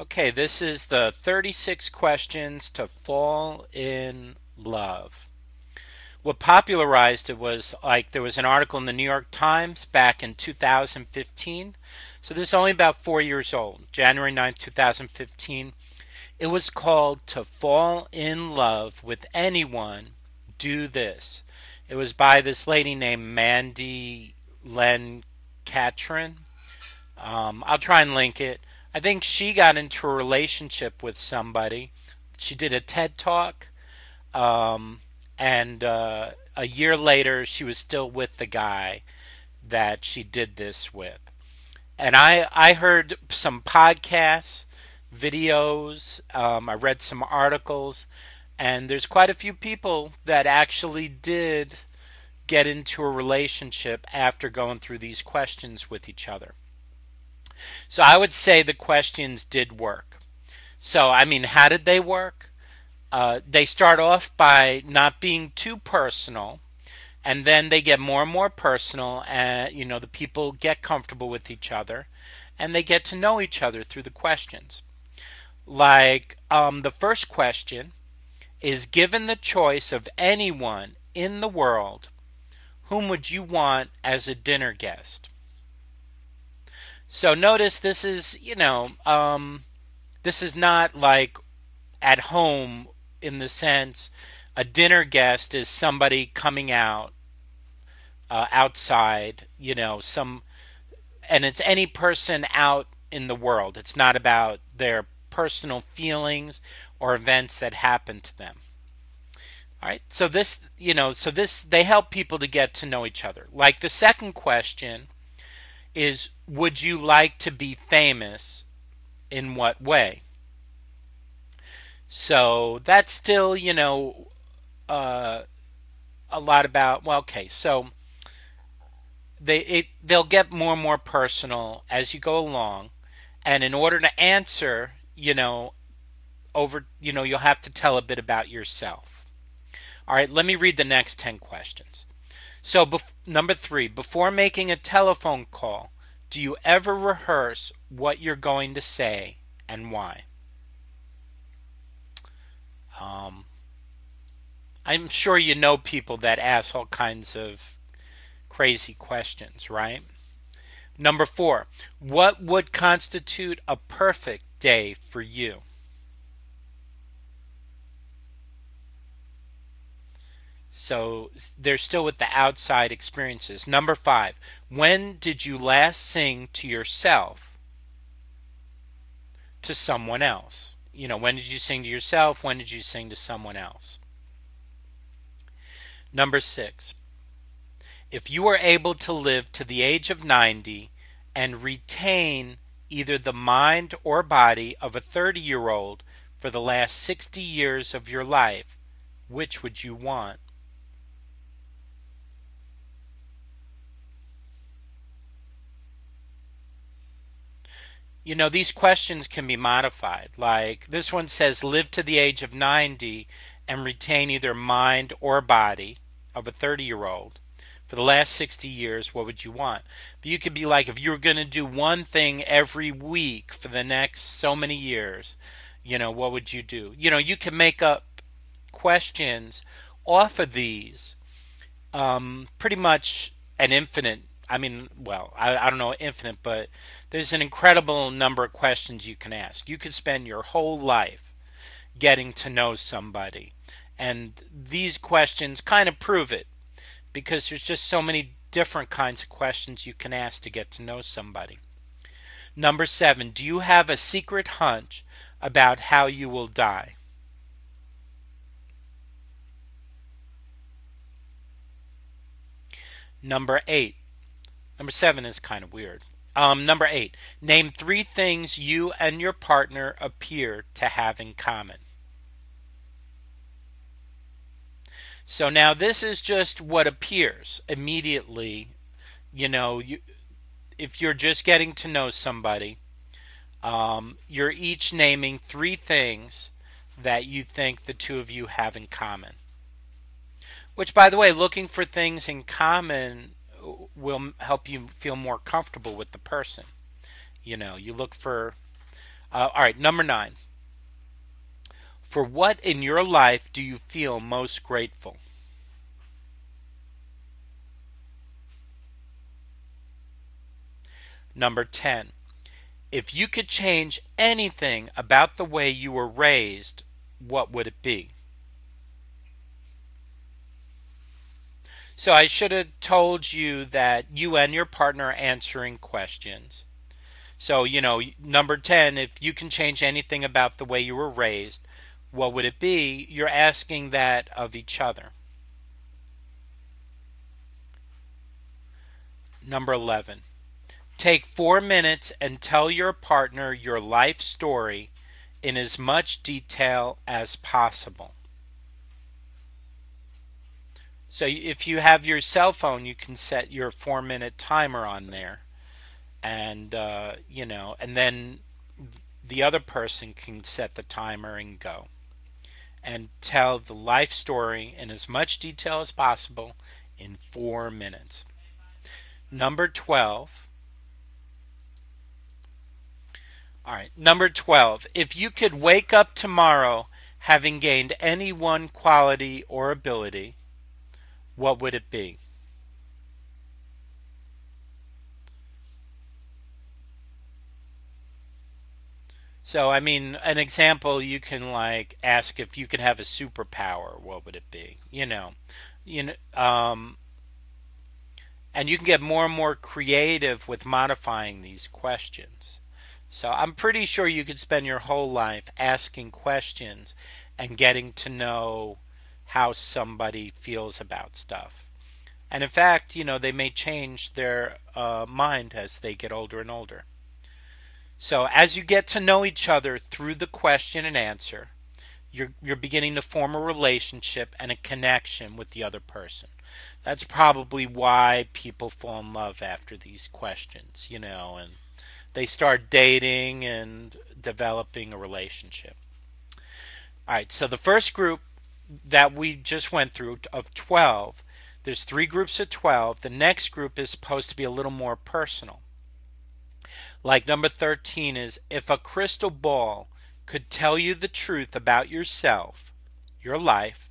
Okay, this is the 36 questions to fall in love. What popularized it was like there was an article in the New York Times back in 2015. So this is only about 4 years old, January 9th, 2015. It was called To Fall in Love with Anyone, Do This. It was by this lady named Mandy Len Catron. I'll try and link it. I think she got into a relationship with somebody. She did a TED talk, um, and a year later, she was still with the guy that she did this with. And I heard some podcasts, videos, I read some articles, and there's quite a few people that actually did get into a relationship after going through these questions with each other. So I would say the questions did work. So, I mean, how did they work? They start off by not being too personal, and then they get more and more personal, and the people get comfortable with each other, and they get to know each other through the questions. Like the first question is, given the choice of anyone in the world, whom would you want as a dinner guest? So notice this is, this is not like at home in the sense a dinner guest is somebody coming out outside, and it's any person out in the world. It's not about their personal feelings or events that happen to them. All right. So this they help people to get to know each other. Like the second question is, would you like to be famous? In what way? So that's still, uh, a lot about, well, okay, so they'll get more and more personal as you go along, and in order to answer, you'll have to tell a bit about yourself. All right, let me read the next 10 questions. So, number 3, before making a telephone call, do you ever rehearse what you're going to say and why? Um, I'm sure you know people that ask all kinds of crazy questions, right? Number 4, what would constitute a perfect day for you? So they're still with the outside experiences. Number 5, when did you last sing to yourself to someone else? When did you sing to yourself? When did you sing to someone else? Number 6, if you were able to live to the age of 90 and retain either the mind or body of a 30-year-old for the last 60 years of your life, which would you want? These questions can be modified. Like this one says, live to the age of 90 and retain either mind or body of a 30-year-old. For the last 60 years, what would you want? But you could be like, if you were going to do one thing every week for the next so many years, what would you do? You can make up questions off of these, pretty much an infinite. I mean, well, I don't know infinite, but there's an incredible number of questions you can ask. You could spend your whole life getting to know somebody. And these questions kind of prove it because there's just so many different kinds of questions you can ask to get to know somebody. Number 7, do you have a secret hunch about how you will die? Number 8. Number 7 is kind of weird. Number 8. Name 3 things you and your partner appear to have in common. So now this is just what appears immediately. If you're just getting to know somebody, you're each naming 3 things that you think the two of you have in common. Which, by the way, looking for things in common will help you feel more comfortable with the person. You look for All right, number 9. For what in your life do you feel most grateful? Number 10. If you could change anything about the way you were raised, what would it be? So I should have told you that you and your partner are answering questions. So, number 10, if you can change anything about the way you were raised, what would it be? You're asking that of each other. Number 11. Take 4 minutes and tell your partner your life story in as much detail as possible. So if you have your cell phone, you can set your 4-minute timer on there. And, and then the other person can set the timer and go. And tell the life story in as much detail as possible in 4 minutes. Number 12. All right, number 12. If you could wake up tomorrow having gained any one quality or ability, what would it be? So, I mean, an example, you can like ask if you could have a superpower, what would it be? You know, and you can get more and more creative with modifying these questions. So I'm pretty sure you could spend your whole life asking questions and getting to know how somebody feels about stuff. And in fact, they may change their mind as they get older and older. So as you get to know each other through the question and answer, you're beginning to form a relationship and a connection with the other person. That's probably why people fall in love after these questions, and they start dating and developing a relationship. All right, so the first group that we just went through of 12, there's 3 groups of 12. The next group is supposed to be a little more personal. Like number 13 is, if a crystal ball could tell you the truth about yourself, your life,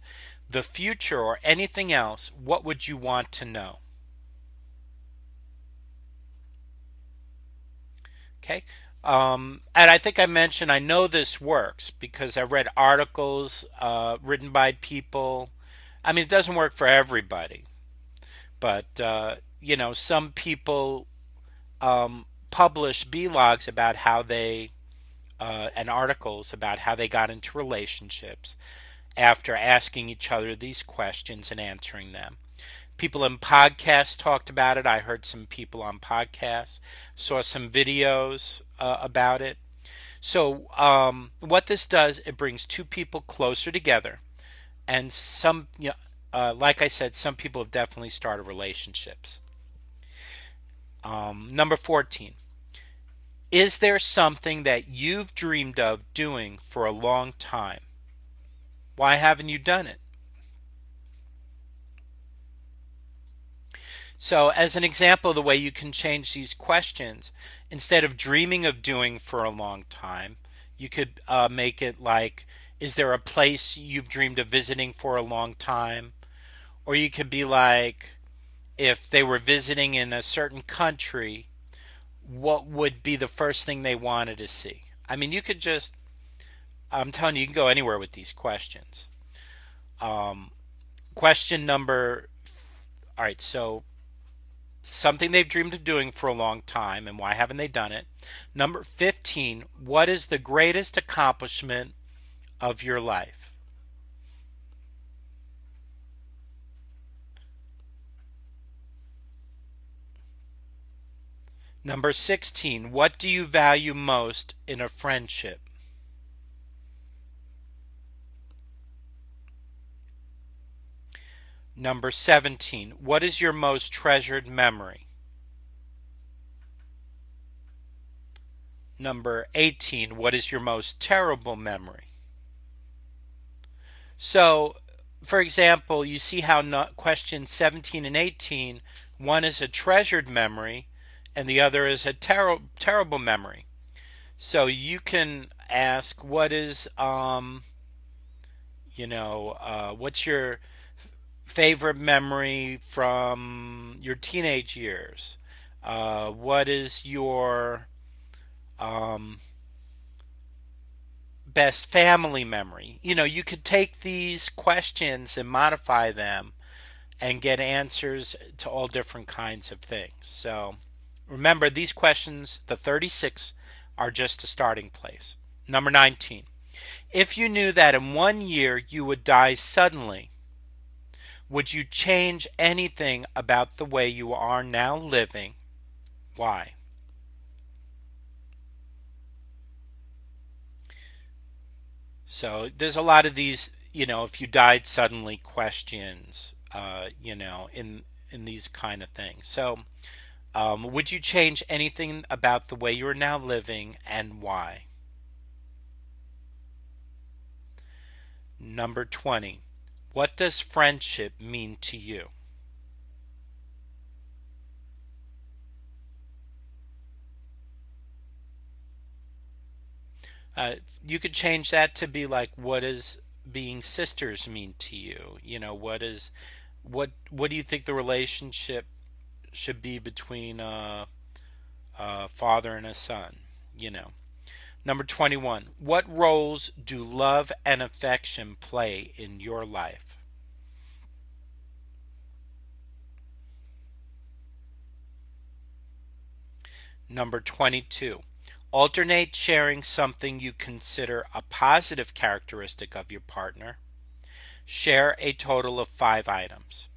the future, or anything else, what would you want to know? Okay. And I think I mentioned I know this works because I read articles written by people. I mean, it doesn't work for everybody, but some people publish blogs about how they and articles about how they got into relationships after asking each other these questions and answering them. People in podcasts talked about it. I heard some people on podcasts, saw some videos about it. So what this does, it brings 2 people closer together, and like I said, some people have definitely started relationships. Number 14. Is there something that you've dreamed of doing for a long time? Why haven't you done it? So as an example of the way you can change these questions, instead of dreaming of doing for a long time, you could make it like, is there a place you've dreamed of visiting for a long time? Or you could be like, if they were visiting in a certain country, what would be the first thing they wanted to see? I mean, I'm telling you, you can go anywhere with these questions. Question number, all right, so something they've dreamed of doing for a long time, and why haven't they done it? Number 15, what is the greatest accomplishment of your life? Number 16, what do you value most in a friendship? Number 17, what is your most treasured memory? Number 18, what is your most terrible memory? So, for example, you see how questions 17 and 18, one is a treasured memory and the other is a terrible memory. So you can ask, what is, what's your favorite memory from your teenage years? What is your um, best family memory? You could take these questions and modify them and get answers to all different kinds of things. So remember, these questions, the 36, are just a starting place. Number 19. If you knew that in 1 year you would die suddenly, would you change anything about the way you are now living? Why? So there's a lot of these, if you died suddenly questions, in these kind of things. So, would you change anything about the way you are now living and why? Number 20. What does friendship mean to you? Uh, you could change that to be like, what does being sisters mean to you? What do you think the relationship should be between a father and a son? You know. Number 21. What roles do love and affection play in your life? Number 22. Alternate sharing something you consider a positive characteristic of your partner. Share a total of 5 items.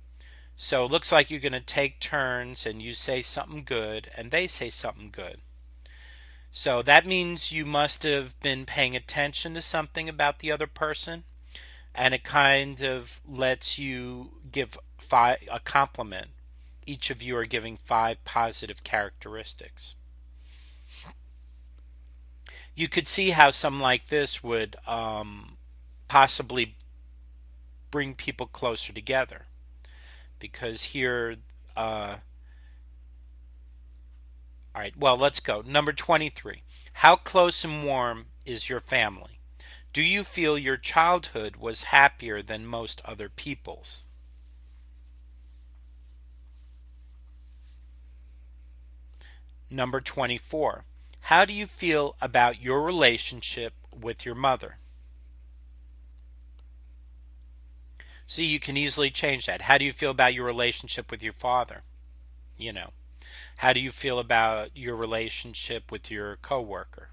So it looks like you're going to take turns and you say something good and they say something good. So that means you must have been paying attention to something about the other person, and it kind of lets you give a compliment. Each of you are giving 5 positive characteristics. You could see how something like this would possibly bring people closer together, because here, all right, well, let's go. Number 23. How close and warm is your family? Do you feel your childhood was happier than most other people's? Number 24. How do you feel about your relationship with your mother? See, you can easily change that. How do you feel about your relationship with your father? You know. How do you feel about your relationship with your coworker?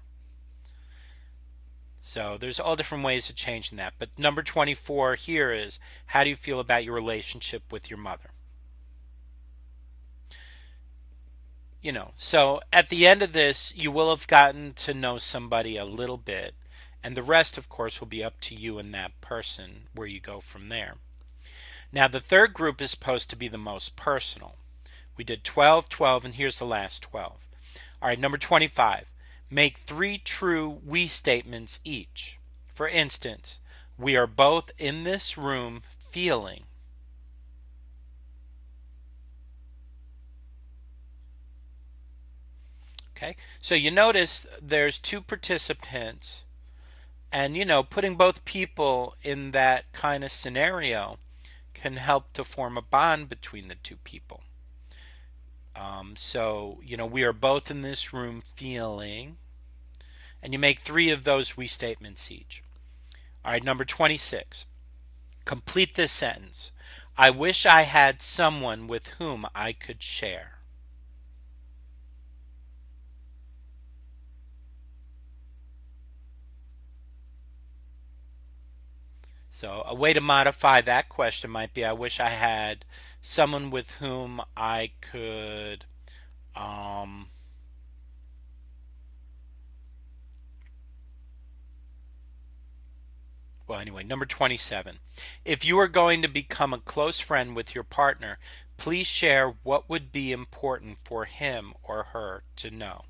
So there's all different ways of changing that. But number 24 here is, how do you feel about your relationship with your mother? So at the end of this, you will have gotten to know somebody a little bit. And the rest, of course, will be up to you and that person where you go from there. Now, the third group is supposed to be the most personal. We did 12, 12, and here's the last 12. All right, number 25. Make 3 true we statements each. For instance, we are both in this room feeling. Okay, so you notice there's 2 participants, and putting both people in that kind of scenario can help to form a bond between the 2 people. So, we are both in this room feeling, and you make 3 of those we statements each. All right, number 26. Complete this sentence. I wish I had someone with whom I could share. So a way to modify that question might be, I wish I had someone with whom I could well, anyway, number 27. If you are going to become a close friend with your partner, please share what would be important for him or her to know.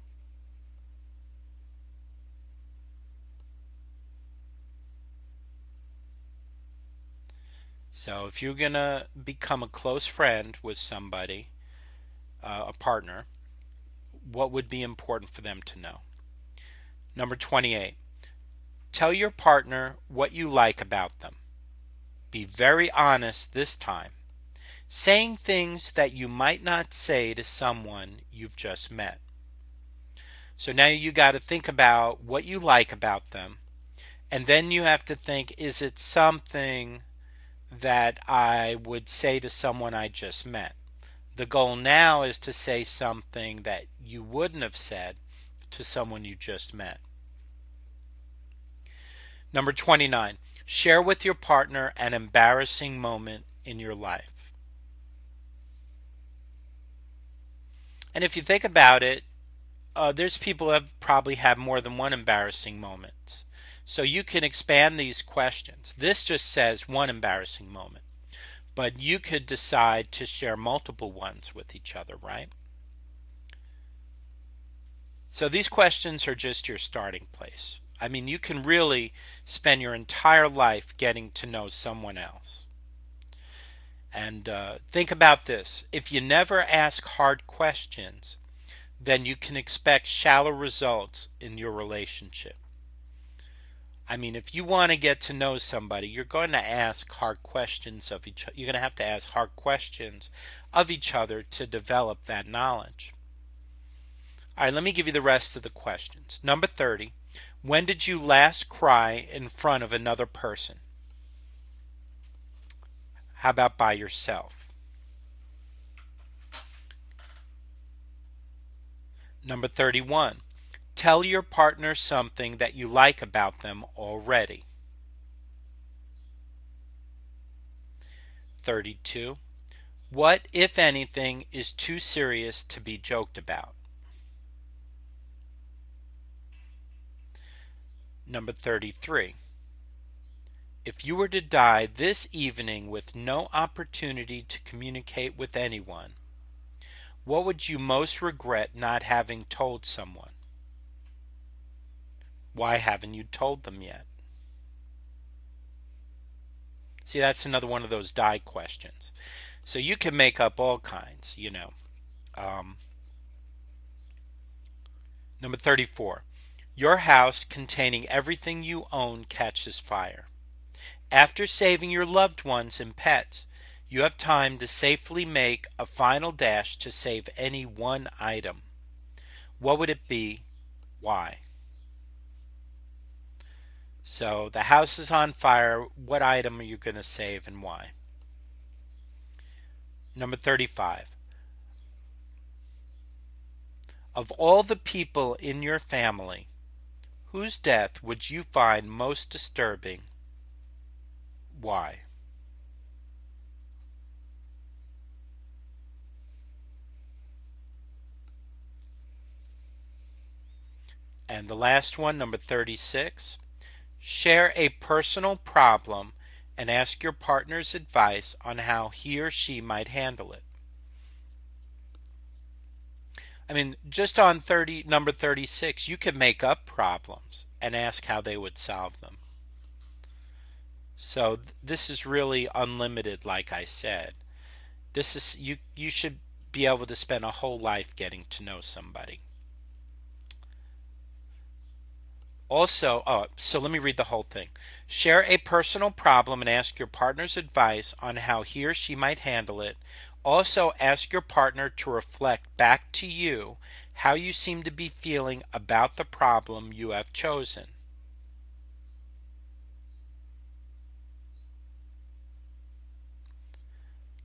So if you're going to become a close friend with somebody, a partner, what would be important for them to know? Number 28. Tell your partner what you like about them. Be very honest this time, saying things that you might not say to someone you've just met. So now you got to think about what you like about them, and then you have to think, is it something that I would say to someone I just met? The goal now is to say something that you wouldn't have said to someone you just met. Number 29. Share with your partner an embarrassing moment in your life. And if you think about it, there's people that probably have more than one embarrassing moment. So you can expand these questions. This just says one embarrassing moment, but you could decide to share multiple ones with each other, right? So these questions are just your starting place. I mean, you can really spend your entire life getting to know someone else. And think about this. If you never ask hard questions, then you can expect shallow results in your relationship. I mean, if you want to get to know somebody, you're going to ask hard questions of each other. You're going to have to ask hard questions of each other to develop that knowledge. All right, let me give you the rest of the questions. Number 30, when did you last cry in front of another person? How about by yourself? Number 31, tell your partner something that you like about them already. 32, what, if anything, is too serious to be joked about? Number 33, if you were to die this evening with no opportunity to communicate with anyone, what would you most regret not having told someone? Why haven't you told them yet? See, that's another one of those die questions. So you can make up all kinds, you know. Number 34. Your house containing everything you own catches fire. After saving your loved ones and pets, you have time to safely make a final dash to save any one item. What would it be? Why? So the house is on fire. What item are you going to save and why? Number 35. Of all the people in your family, whose death would you find most disturbing? Why? And the last one, number 36. Share a personal problem and ask your partner's advice on how he or she might handle it. I mean, just on number 36, you can make up problems and ask how they would solve them. So this is really unlimited, like I said. This is you should be able to spend a whole life getting to know somebody. Also, so let me read the whole thing. Share a personal problem and ask your partner's advice on how he or she might handle it. Also, ask your partner to reflect back to you how you seem to be feeling about the problem you have chosen.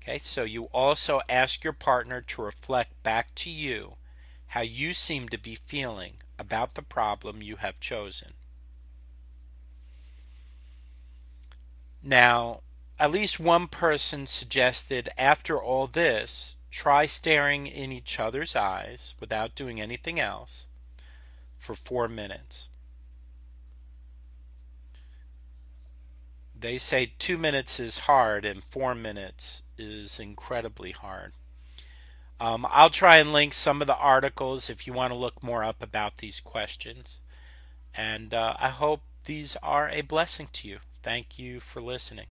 Okay, so you also ask your partner to reflect back to you how you seem to be feeling about the problem you have chosen. Now, at least one person suggested after all this, try staring in each other's eyes without doing anything else for 4 minutes. They say 2 minutes is hard and 4 minutes is incredibly hard. I'll try and link some of the articles if you want to look more up about these questions. And I hope these are a blessing to you. Thank you for listening.